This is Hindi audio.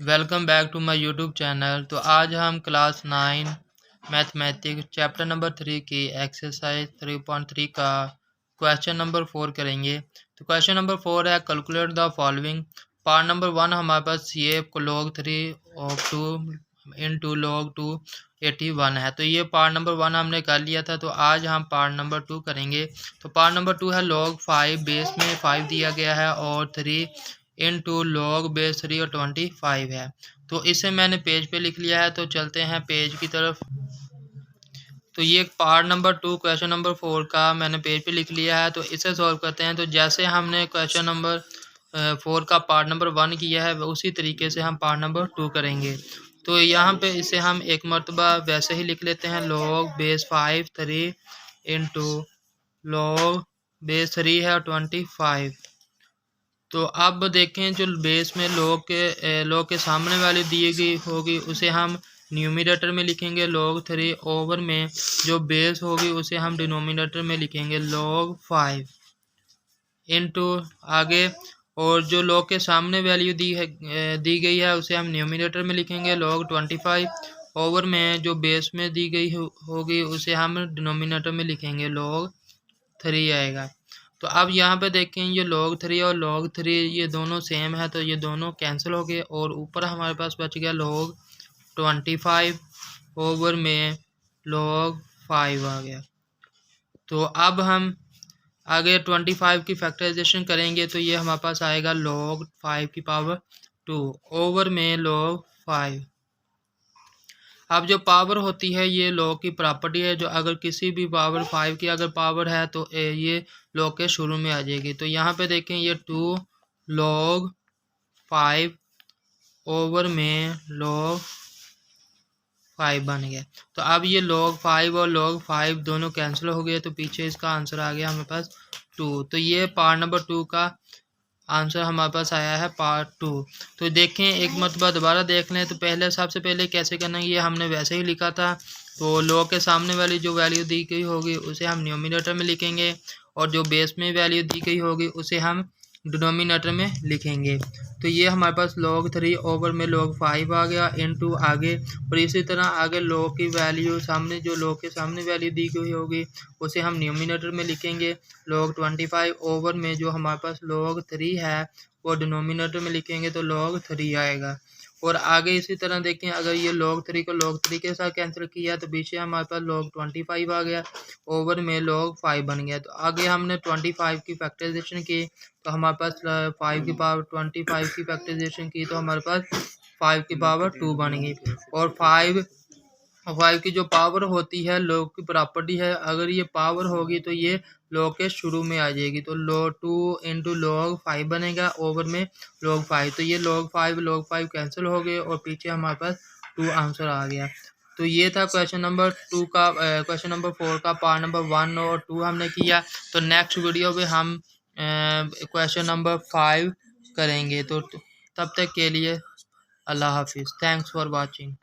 Welcome back to my YouTube channel. तो आज हम क्लास 9 मैथमेटिक्स चैप्टर नंबर 3 की एक्सरसाइज 3.3 का क्वेश्चन नंबर 4 करेंगे। तो क्वेश्चन नंबर 4 है calculate the following. Part number 1 हमारे पास ये log 3 ऑफ 2 इंटू log 2 81 है। तो ये पार्ट नंबर 1 हमने कर लिया था। तो आज हम पार्ट नंबर 2 करेंगे। तो पार्ट नंबर 2 है log 5, बेस में 5 दिया गया है और 3 इंटू log बेस 3 और 25 है। तो इसे मैंने पेज पे लिख लिया है। तो चलते हैं पेज की तरफ। तो ये पार्ट नंबर 2 क्वेश्चन नंबर 4 का मैंने पेज पे लिख लिया है। तो इसे सॉल्व करते हैं। तो जैसे हमने क्वेश्चन नंबर 4 का पार्ट नंबर 1 किया है उसी तरीके से हम पार्ट नंबर 2 करेंगे। तो यहाँ पे इसे हम एक मरतबा वैसे ही लिख लेते हैं। log base 5 3 into log base 3 है और 25। तो अब देखें जो बेस में log के सामने वाली दी गई होगी उसे हम न्यूमरेटर में लिखेंगे log 3 ओवर में जो बेस होगी उसे हम डिनोमिनेटर में लिखेंगे log 5 इंटू आगे और जो log के सामने वैल्यू दी गई है उसे हम न्यूमरेटर में लिखेंगे log 25 ओवर में जो बेस में दी गई होगी उसे हम डिनोमिनेटर में लिखेंगे log 3 आएगा। तो अब यहाँ पे देखें ये log 3 और log 3 ये दोनों सेम है तो ये दोनों कैंसिल हो गए और ऊपर हमारे पास बच गया log 25 ओवर में log 5 आ गया। तो अब हम आगे 25 की फैक्टराइजेशन करेंगे तो ये हमारे पास आएगा log 5 की पावर 2 ओवर में log 5। अब जो पावर होती है ये log की प्रॉपर्टी है। जो अगर किसी भी पावर 5 की अगर पावर है तो ये log के शुरू में आ जाएगी। तो यहाँ पे देखें ये 2 log 5 ओवर में log 5 बन गया। तो अब ये log 5 और log 5 दोनों कैंसिल हो गए तो पीछे इसका आंसर आ गया हमारे पास 2। तो ये पार्ट नंबर 2 का आंसर हमारे पास आया है पार्ट 2। तो देखें एक मरतबा दोबारा देख लें। तो पहले सबसे पहले कैसे करना है ये हमने वैसे ही लिखा था। तो log के सामने वाली जो वैल्यू दी गई होगी उसे हम न्यूमरेटर में लिखेंगे और जो बेस में वैल्यू दी गई होगी उसे हम डिनोमिनेटर में लिखेंगे। तो ये हमारे पास log 3 ओवर में log 5 आ गया इंटू आगे और इसी तरह आगे log की वैल्यू सामने जो log के सामने वैल्यू दी गई होगी उसे हम न्यूमरेटर में लिखेंगे log 25 ओवर में जो हमारे पास log 3 है वो डिनोमिनेटर में लिखेंगे तो log 3 आएगा। और आगे इसी तरह देखें अगर ये log 3 को log 3 के साथ कैंसिल किया तो पीछे हमारे पास log 25 आ गया ओवर में log 5 बन गया। तो आगे हमने 25 की फैक्टराइजेशन की तो हमारे पास 5 की पावर 25 की फैक्टराइजेशन की तो हमारे पास 5 की पावर 2 बन गई। और 5 की जो पावर होती है log की प्रॉपर्टी है अगर ये पावर होगी तो ये log के शुरू में आ जाएगी। तो log 2 इंटू log 5 बनेगा ओवर में log 5। तो ये log 5 कैंसिल हो गए और पीछे हमारे पास 2 आंसर आ गया। तो ये था क्वेश्चन नंबर 2 का क्वेश्चन नंबर 4 का पार्ट नंबर 1 और 2 हमने किया। तो नेक्स्ट वीडियो में हम क्वेश्चन नंबर 5 करेंगे। तो तब तक के लिए अल्लाह हाफिज़। Thanks for watching.